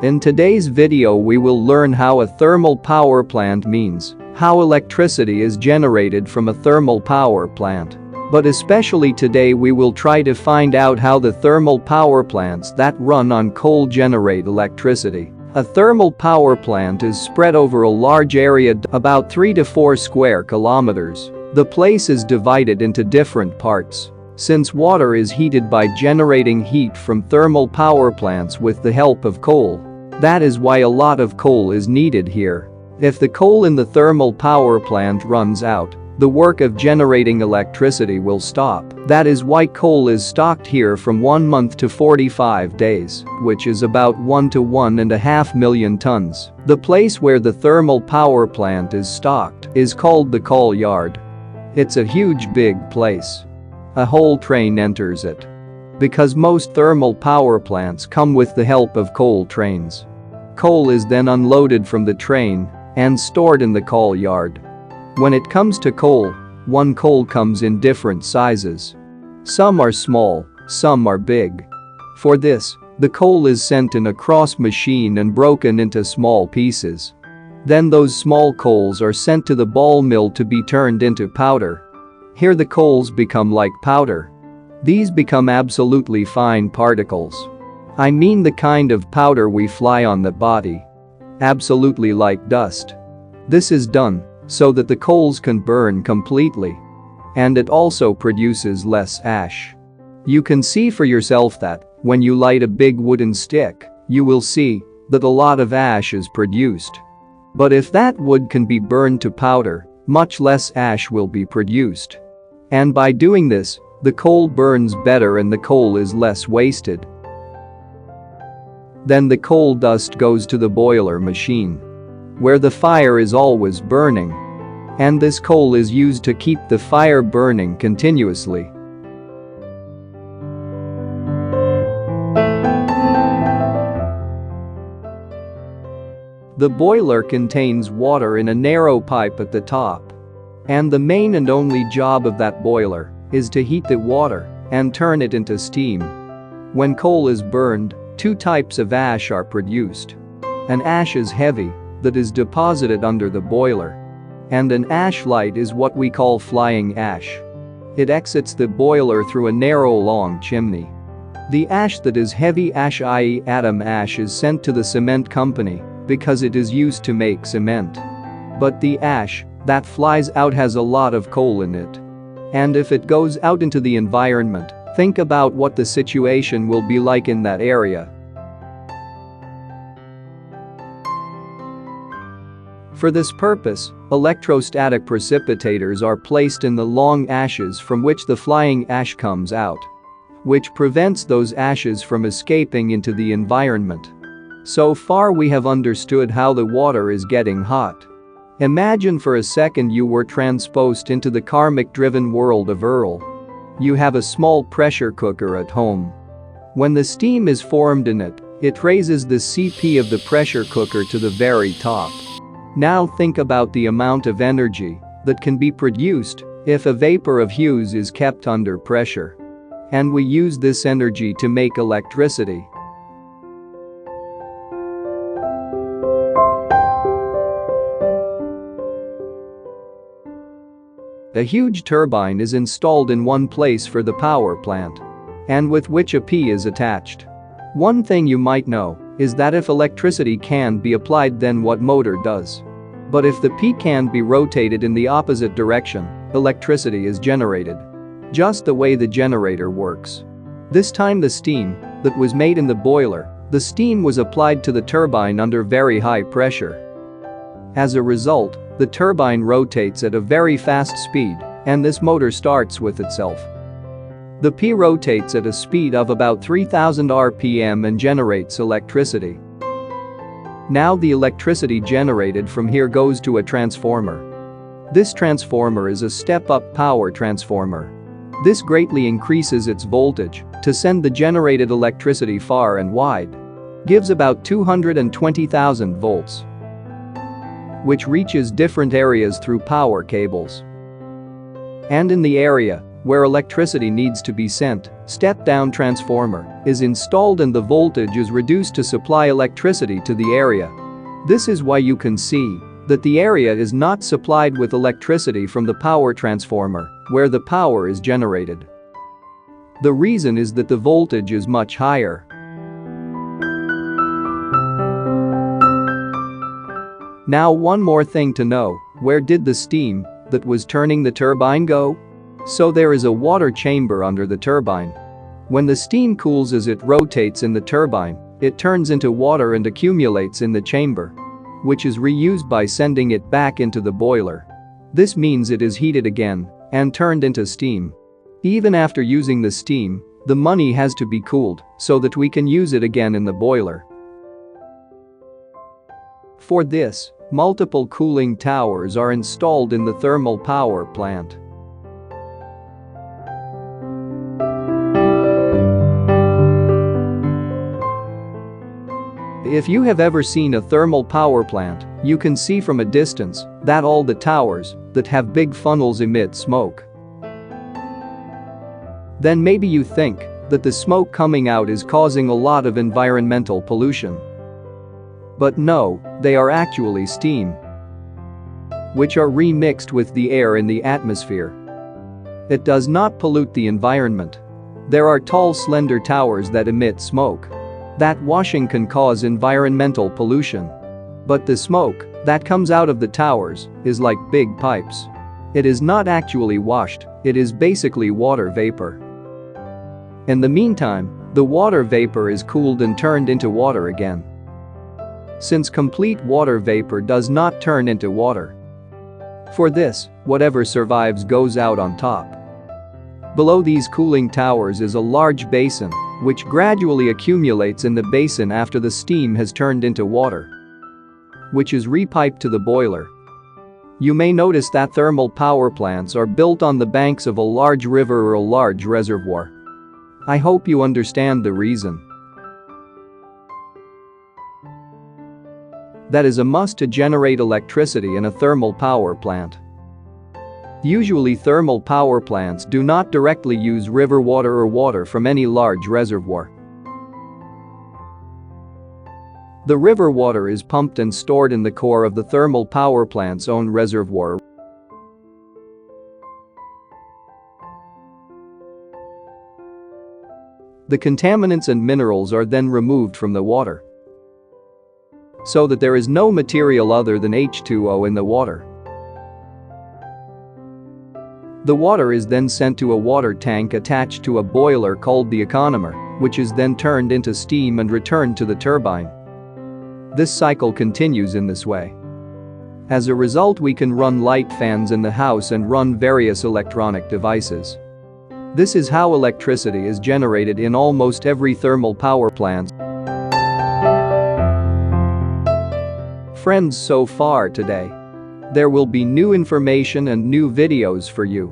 In today's video we will learn how a thermal power plant means, how electricity is generated from a thermal power plant. But especially today we will try to find out how the thermal power plants that run on coal generate electricity. A thermal power plant is spread over a large area, about 3 to 4 square kilometers. The place is divided into different parts. Since water is heated by generating heat from thermal power plants with the help of coal. That is why a lot of coal is needed here. If the coal in the thermal power plant runs out, the work of generating electricity will stop. That is why coal is stocked here from 1 month to 45 days, which is about 1 to 1.5 million tons. The place where the thermal power plant is stocked is called the coal yard. It's a huge big place. A whole train enters it. Because most thermal power plants come with the help of coal trains. Coal is then unloaded from the train and stored in the coal yard. When it comes to coal, one coal comes in different sizes. Some are small, some are big. For this, the coal is sent in a cross machine and broken into small pieces. Then those small coals are sent to the ball mill to be turned into powder. Here the coals become like powder. These become absolutely fine particles. I mean the kind of powder we fly on the body. Absolutely like dust. This is done so that the coals can burn completely. And it also produces less ash. You can see for yourself that when you light a big wooden stick, you will see that a lot of ash is produced. But if that wood can be burned to powder, much less ash will be produced. And by doing this, the coal burns better and the coal is less wasted. Then the coal dust goes to the boiler machine, where the fire is always burning. And this coal is used to keep the fire burning continuously. The boiler contains water in a narrow pipe at the top. And the main and only job of that boiler is to heat the water and turn it into steam. When coal is burned, 2 types of ash are produced. An ash is heavy, that is deposited under the boiler. And an ash light is what we call flying ash. It exits the boiler through a narrow long chimney. The ash that is heavy ash, i.e. atom ash, is sent to the cement company because it is used to make cement. But the ash that flies out has a lot of coal in it. And if it goes out into the environment, think about what the situation will be like in that area. For this purpose, electrostatic precipitators are placed in the long ashes from which the flying ash comes out, which prevents those ashes from escaping into the environment. So far we have understood how the water is getting hot. Imagine for a second you were transposed into the karmic-driven world of Earl. You have a small pressure cooker at home. When the steam is formed in it, it raises the CP of the pressure cooker to the very top. Now think about the amount of energy that can be produced if a vapor of hues is kept under pressure. And we use this energy to make electricity. A huge turbine is installed in one place for the power plant, and with which a P is attached. One thing you might know is that if electricity can be applied, then what motor does. But if the P can be rotated in the opposite direction, electricity is generated. Just the way the generator works. This time the steam that was made in the boiler, the steam was applied to the turbine under very high pressure. As a result, the turbine rotates at a very fast speed, and this motor starts with itself. The P rotates at a speed of about 3000 rpm and generates electricity. Now the electricity generated from here goes to a transformer. This transformer is a step-up power transformer. This greatly increases its voltage to send the generated electricity far and wide. Gives about 220,000 volts. Which reaches different areas through power cables. And in the area where electricity needs to be sent, step-down transformer is installed and the voltage is reduced to supply electricity to the area. This is why you can see that the area is not supplied with electricity from the power transformer, where the power is generated. The reason is that the voltage is much higher. Now one more thing to know, where did the steam that was turning the turbine go? So there is a water chamber under the turbine. When the steam cools as it rotates in the turbine, it turns into water and accumulates in the chamber, which is reused by sending it back into the boiler. This means it is heated again and turned into steam. Even after using the steam, the money has to be cooled so that we can use it again in the boiler. For this, multiple cooling towers are installed in the thermal power plant. If you have ever seen a thermal power plant, you can see from a distance that all the towers that have big funnels emit smoke. Then maybe you think that the smoke coming out is causing a lot of environmental pollution. But no, they are actually steam, which are remixed with the air in the atmosphere. It does not pollute the environment. There are tall, slender towers that emit smoke. That washing can cause environmental pollution. But the smoke that comes out of the towers is like big pipes. It is not actually washed, it is basically water vapor. In the meantime, the water vapor is cooled and turned into water again. Since complete water vapor does not turn into water. For this, whatever survives goes out on top. Below these cooling towers is a large basin, which gradually accumulates in the basin after the steam has turned into water, which is repiped to the boiler. You may notice that thermal power plants are built on the banks of a large river or a large reservoir. I hope you understand the reason. That is a must to generate electricity in a thermal power plant. Usually thermal power plants do not directly use river water or water from any large reservoir. The river water is pumped and stored in the core of the thermal power plant's own reservoir. The contaminants and minerals are then removed from the water, so that there is no material other than H2O in the water. The water is then sent to a water tank attached to a boiler called the economer, which is then turned into steam and returned to the turbine. This cycle continues in this way. As a result, we can run light fans in the house and run various electronic devices. This is how electricity is generated in almost every thermal power plant. Friends, so far today, there will be new information and new videos for you.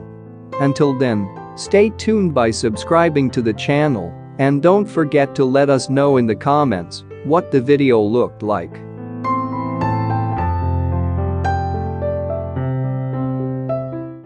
Until then, stay tuned by subscribing to the channel and don't forget to let us know in the comments what the video looked like.